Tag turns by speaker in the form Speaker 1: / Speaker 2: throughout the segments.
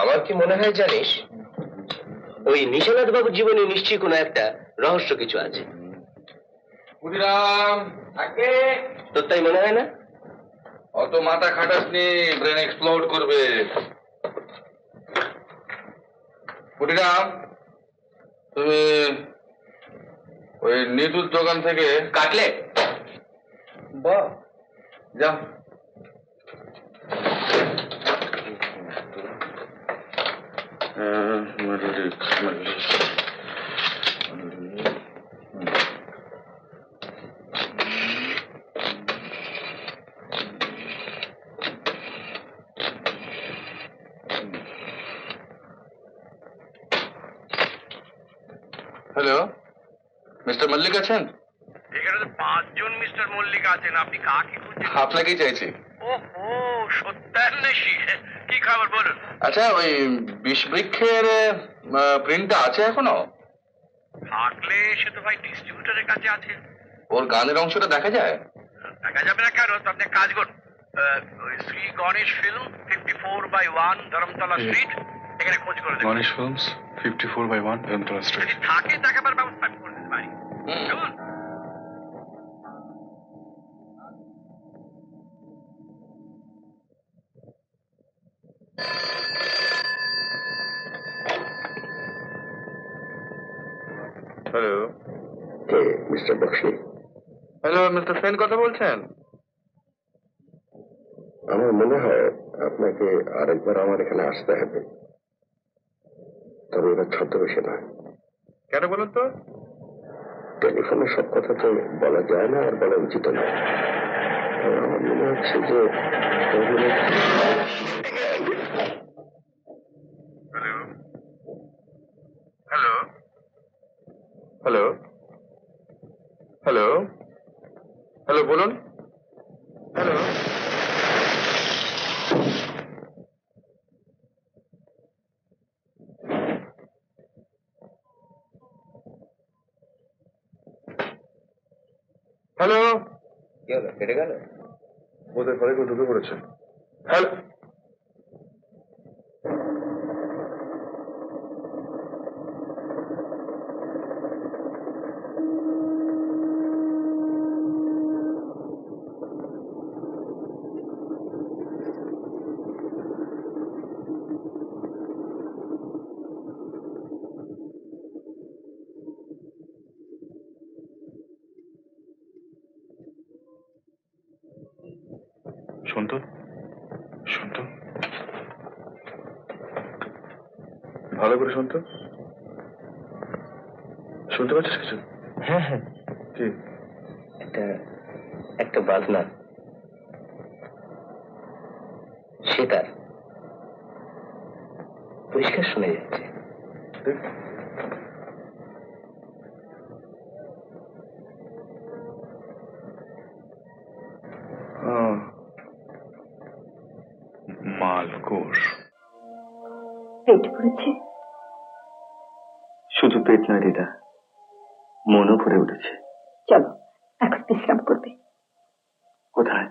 Speaker 1: আমার কি মনে হয় জানিস, ওই নিশানাথ বাবুর জীবনে নিশ্চয়ই কোনো একটা রহস্য কিছু আছে।
Speaker 2: ক্ষুদিরাম,
Speaker 1: তোর তাই মনে হয় না?
Speaker 2: অত মাথা খাটাসনি, ব্রেন এক্সপ্লোড করবে। ক্ষুদিরাম, তুমি ওই নিতুর দোকান থেকে
Speaker 1: কাটলেট।
Speaker 2: বাহ, যাও। হ্যালো, মিস্টার মল্লিক আছেন?
Speaker 3: এখানে তো 5 জন মিস্টার মল্লিক আছেন, আপনি কাকে খুঁজছেন?
Speaker 2: আপনাকেই চাইছি।
Speaker 3: ওহো, সত্যান্বেষী, কি খবর বলুন?
Speaker 2: আচ্ছা, ওই বিষবৃক্ষের প্রিন্টটা আছে এখনো?
Speaker 3: থাকলে সে তো ভাই ডিস্ট্রিবিউটরের কাছে আছে।
Speaker 2: ওর গানের অংশটা দেখা যায়?
Speaker 3: দেখা যাবে না কেন? তো আপনি এক কাজ করুন, ওই শ্রী গণেশ ফিল্ম 54/1 ধরমতলা স্ট্রিট, এখানে খোঁজ করে দেখুন।
Speaker 4: গণেশ ফিল্মস 54/1 ধর্মতলা
Speaker 3: যদি
Speaker 4: স্ট্রিট।
Speaker 3: থাকে দেখাবার ব্যবস্থা আমি করে দিতে পারি। চলুন।
Speaker 2: হ্যালো,
Speaker 1: কে mister Bakshi?
Speaker 2: Hello, mister Sen কথা বলছেন?
Speaker 1: আমার মনে হয় আপনাকে আরেকবার আমার এখানে আসতে হবে, তবে এবার ছদ্মবেশে নয়।
Speaker 2: কেন বলুন তো?
Speaker 1: টেলিফোনে সব কথা তো বলা যায় না, আর বলা উচিত নয়। তবে আমার মনে হচ্ছে যে
Speaker 2: হ্যালো, হ্যালো, হ্যালো, হ্যালো, বলুন। Hello, hello.
Speaker 1: কি হলো, কেটে গেল?
Speaker 2: ওদের ঘরে কেউ ঢুকে পড়েছে। হ্যালো,
Speaker 4: শোন তো, শোন তো,
Speaker 2: ভালো করে শুন তো। শুনতে পাচ্ছিস কিছু?
Speaker 1: হ্যাঁ হ্যাঁ,
Speaker 2: কি?
Speaker 1: একটা একটা বাজনা, সেটার পরিষ্কার শোনা যাচ্ছে।
Speaker 2: দেখ।
Speaker 4: মালকোষ।
Speaker 5: পেট ভরেছে?
Speaker 1: শুধু পেট নয় দিদা, মনও ভরে উঠেছে।
Speaker 5: চলো এখন বিশ্রাম করবে।
Speaker 1: কোথায়?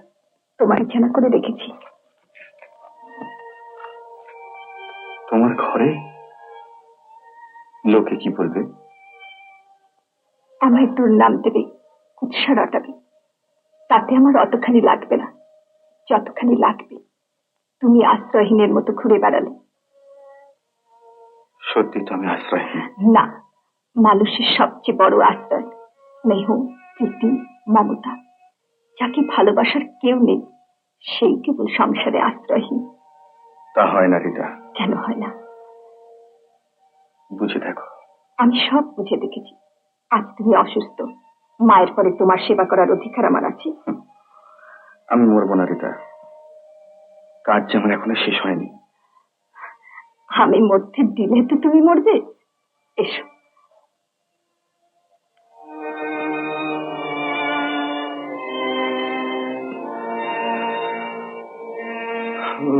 Speaker 5: তোমার বিছানা করে রেখেছি।
Speaker 1: তোমার ঘরে? লোকে কি বলবে?
Speaker 5: আমায় দুর্নাম দেবে, কুৎসা রটাবে, তাতে আমার অতখানি লাগবে না, যতখানি লাগবে তুমি আশ্রয়হীনের মতো ঘুরে বেড়ালে।
Speaker 1: সত্যি তো আমি আশ্রয়হীন
Speaker 5: না, মানুষের সবচেয়ে বড় আশ্রয় স্নেহ, প্রীতি, মমতা। যাকে ভালোবাসার কেউ নেই সেই কেবল সংসারে আশ্রয়হীন।
Speaker 1: তা হয় না দিদা।
Speaker 5: কেন হয় না?
Speaker 1: বুঝে দেখো।
Speaker 5: আমি সব বুঝে দেখেছি। আজ তুমি অসুস্থ, মায়ের পরে তোমার সেবা করার অধিকার আমার আছে।
Speaker 1: আমি মরবো না দিদা, কাজ যেমন এখনো শেষ হয়নি।
Speaker 5: আমি মধ্যে দিলে তো তুমি মরবে। এসো।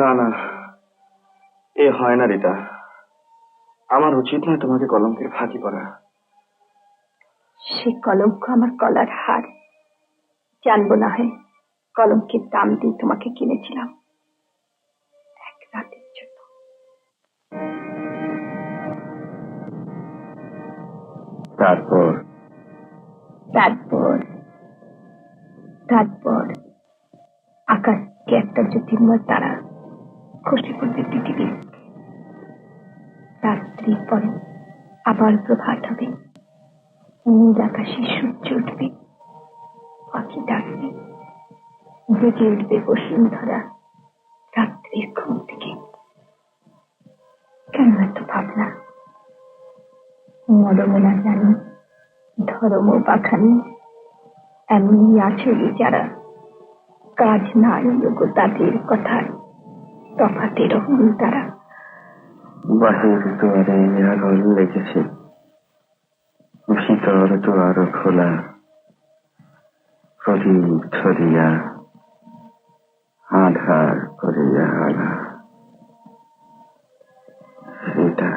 Speaker 1: না না, এ হয় না রিতা, আমার উচিত নয় তোমাকে কলঙ্কের ফাঁকি করা।
Speaker 5: সে কলঙ্ক আমার গলার হার। জানবো না হয় কলঙ্কের দাম দিয়ে তোমাকে কিনেছিলাম এক রাতের জন্য।
Speaker 1: তারপর
Speaker 5: তারপর তারপর আকাশ থেকে একটা জ্যোতির্ময় তারা খসে পড়বে পৃথিবীর বুকে। রাত্রির পরে আবার প্রভাত হবে, নীল আকাশে সূর্য উঠবে, পাখি ডাকবে, জেগে উঠবে বসুন্ধরা রাত্রির ঘুম থেকে। কেন এত ভাবনা? মরমনা জানি, ধর্ম পাখানি এমনই আছে যারা কাজ নাই তাদের কথায় তফাতের তারা।
Speaker 1: বাহির দুয়ারে আলো লেগেছে, ভিতর দুয়ার খোলা, প্রদীপ ধরিয়া আধার করিয়া আলা। সেটা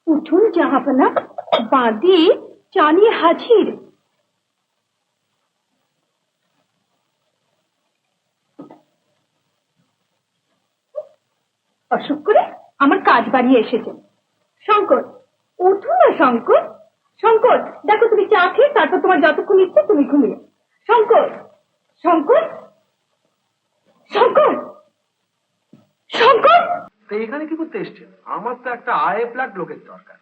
Speaker 5: উঠুন জাহাপনা, বাদে চানি হাজির। অসুখ করে আমার কাজ বাড়িয়ে এসেছে। শঙ্কর, উঠুন না শঙ্কর। শঙ্কর, দেখো তুমি চা খেয়ে তারপর তোমার যতক্ষণ ইচ্ছে তুমি ঘুমিয়ে। শঙ্কর, শঙ্কর, শঙ্কর, শঙ্কর।
Speaker 3: তো এখানে কি করতে এসছেন? আমার তো একটা আয়ে প্লাগ লোকের দরকার।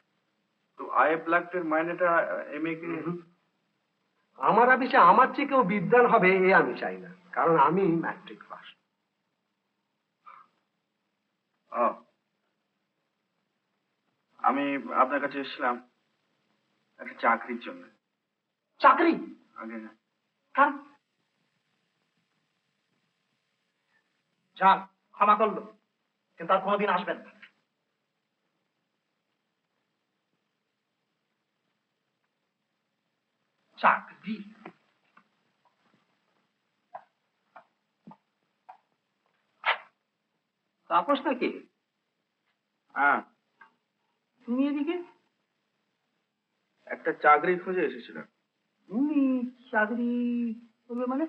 Speaker 1: তো আয়ে প্লাগটের মাইনেটা এমএ কি?
Speaker 3: আমার অফিসে আমার চেয়ে কেউ বিদ্বান হবে এ আমি চাই না, কারণ আমি ম্যাট্রিক পাস।
Speaker 1: আমি আপনার কাছে এসেছিলাম একটা চাকরির জন্য।
Speaker 3: চাকরি?
Speaker 1: আগে না,
Speaker 3: কারণ যান, ক্ষমা করলো, কিন্তু আর কোনোদিন আসবেন না। চাকরি? তাপস নাকি?
Speaker 1: হ্যাঁ,
Speaker 3: তুমি এদিকে?
Speaker 1: একটা চাকরি খুঁজে এসেছিলাম।
Speaker 3: তুমি চাকরি করবে মানে?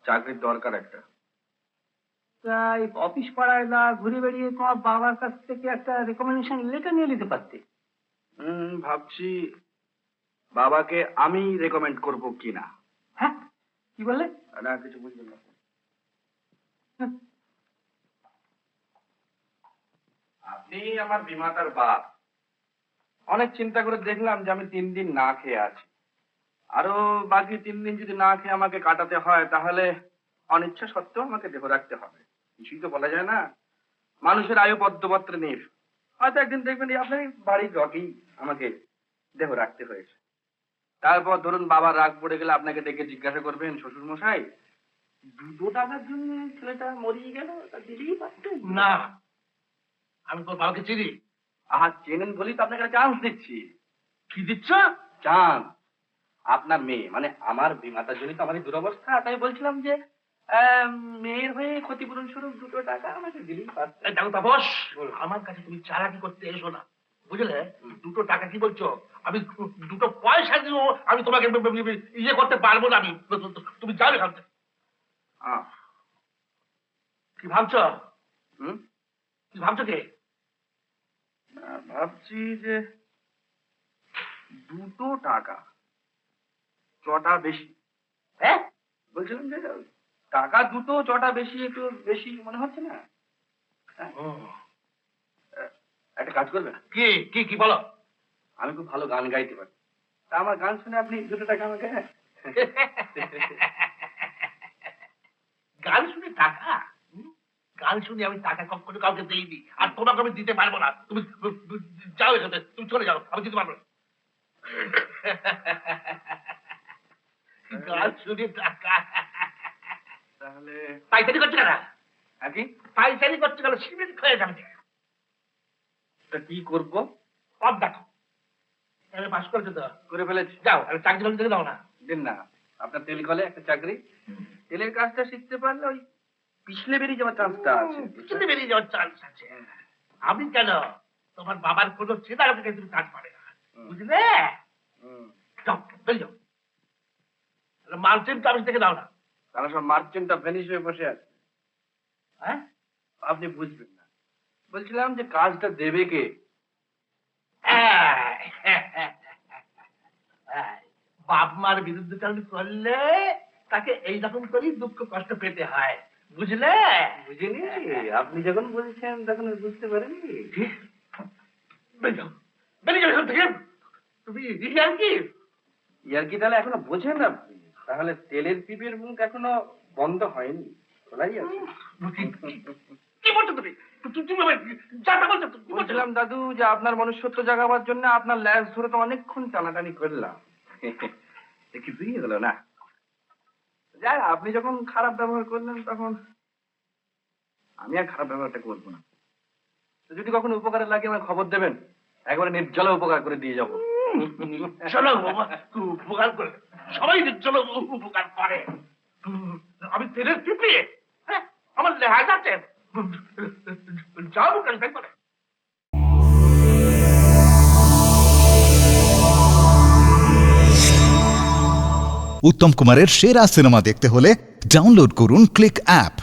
Speaker 1: চাকরির দরকার একটা।
Speaker 3: তাই অফিস পাড়ায় না ঘুরে বেড়িয়ে তোমার বাবার কাছ থেকে একটা রেকমেন্ডেশন লেটার নিয়ে নিতে পারতে।
Speaker 1: ভাবছি বাবাকে আমি রেকমেন্ড করব কিনা।
Speaker 3: হ্যাঁ, কি বললে?
Speaker 1: না, কিছু বুঝবেন না। আপনি আমার বিমাতার বাপ। অনেক চিন্তা করে দেখলাম যে আমি 3 দিন না খেয়ে আছি। আরো বাকি 3 দিন যদি না খেয়ে আমাকে কাটাতে হয়, তাহলে অনিচ্ছা সত্ত্বেও আমাকে দেহ রাখতে হবে। কিছুই তো বলা যায় না, মানুষের আয়ু পদ্মপত্রে নেই। হয়তো একদিন দেখবেন এই আপনার বাড়ির রকেই আমাকে দেহ রাখতে হয়েছে। তারপর ধরুন বাবার রাগ পড়ে গেলে আপনাকে ডেকে জিজ্ঞাসা করবেন, শ্বশুর মশাই 2 টাকার জন্য ছেলেটা মরিয়ে গেল, তা দিলেই পারতেন।
Speaker 3: না, আমি তোর বাবাকে চিনি।
Speaker 1: চেনেন বলেই তো আপনাকে চান্স দিচ্ছি।
Speaker 3: কি দিচ্ছ?
Speaker 1: চান্স। আপনার মেয়ে মানে আমার বিমাতার জন্য তো আমাদের দুরবস্থা, তাই বলছিলাম যে মেয়ের হয়ে ক্ষতিপূরণ স্বরূপ 2 টাকা আমাকে দিলেই পারতেন।
Speaker 3: এই দেখো তাপস, আমার কাছে তুমি চালাকি করতে এসো না, বুঝলে? 2 টাকা কি বলছো? আমি 2 পয়সা দিও আমি তোমাকে ইয়ে করতে পারবো না। আমি তুমি যাবে এখান থেকে। কি ভাবছো? কি ভাবছো কি?
Speaker 1: ভাবছি যে 2 টাকা চটা বেশি।
Speaker 3: হ্যাঁ,
Speaker 1: বলছিলাম যে টাকা 2 চটা বেশি, একটু বেশি মনে হচ্ছে না? একটা কাজ করবেন?
Speaker 3: কি কি কি বলো?
Speaker 1: আমি খুব ভালো গান গাইতে পারি, তা আমার গান শুনে আপনি 2 টাকা আমাকে।
Speaker 3: গান শুনে টাকা? গান শুনে আমি টাকা কখনো কাউকে দিইনি, আর তোমাকে আমি দিতে পারবো না। তুমি যাও এখান থেকে, তুমি চলে যাও, আমি দিতে পারবো না। গান শুনে টাকা?
Speaker 1: তাহলে
Speaker 3: পাইচারি করছে কেন?
Speaker 1: কি
Speaker 3: পাইচারি করছে কেন? সিমেন্ট হয়ে যাবে।
Speaker 1: তা কি করবো?
Speaker 3: সব দেখো, পাস করেছো তো?
Speaker 1: করে ফেলেছি।
Speaker 3: যাও, চাকরি বাকরি থেকে দাও না।
Speaker 1: দিন না, আপনার তেল কলে একটা চাকরি। তেলের কাজটা শিখতে পারলে ওই পিছলে বেরিয়ে যাওয়ার চান্সটা আছে।
Speaker 3: পিছনে বেরিয়ে যাওয়ার চান্স আছে? আমি কেন? তোমার বাবার কোনো চেনার থেকে তুমি কাজ পাবে না, বুঝলে? যাও, বেরিয়ে যাও। মার্চেন্ট অফিস থেকে দাও না।
Speaker 1: তারা সব মার্চেন্টটা ভেনিস হয়ে বসে আছে,
Speaker 3: হ্যাঁ,
Speaker 1: আপনি বুঝবেন না। বলছিলাম যে কাজটা দেবে কে?
Speaker 3: বাপ মার বিরুদ্ধে চালু করলে তাকে এইরকম করেই দুঃখ কষ্ট পেতে হয়, বুঝলে?
Speaker 1: বুঝিনি, আপনি যখন বলছেন তখন আর বুঝতে পারেননি।
Speaker 3: বেরিয়ে যাও, বেরিয়ে যাও এখান থেকে। তুমি আর কি
Speaker 1: ইয়ার কি তাহলে এখনো বোঝেন আপনি? তাহলে তেলের পিপের মুখ এখনো বন্ধ হয়নি, খোলাই আছে।
Speaker 3: কি বলছো তুমি? তুমি আবার যা তা বলছো, কি বলছিলাম?
Speaker 1: বলছিলাম দাদু যে আপনার মনুষ্যত্ব জাগাবার জন্য আপনার ল্যাজ ধরে তো অনেকক্ষণ টানাটানি করলাম, কিছুই হলো না। যাই, আপনি যখন খারাপ ব্যবহার করলেন তখন আমি আর খারাপ ব্যবহারটা করবো না। তো যদি কখনো উপকারে লাগে আমার খবর দেবেন, একবারে নির্জলা উপকার করে দিয়ে যাবো।
Speaker 3: চলো বাবা, উপকার করে, সবাই চলো উপকার করে। আমি তেলের পিঁপড়ে, হ্যাঁ, আমার লেহাজ আছে, যাও কেন করে।
Speaker 6: উত্তম কুমারের সেরা সিনেমা দেখতে হলে ডাউনলোড করুন ক্লিক অ্যাপ।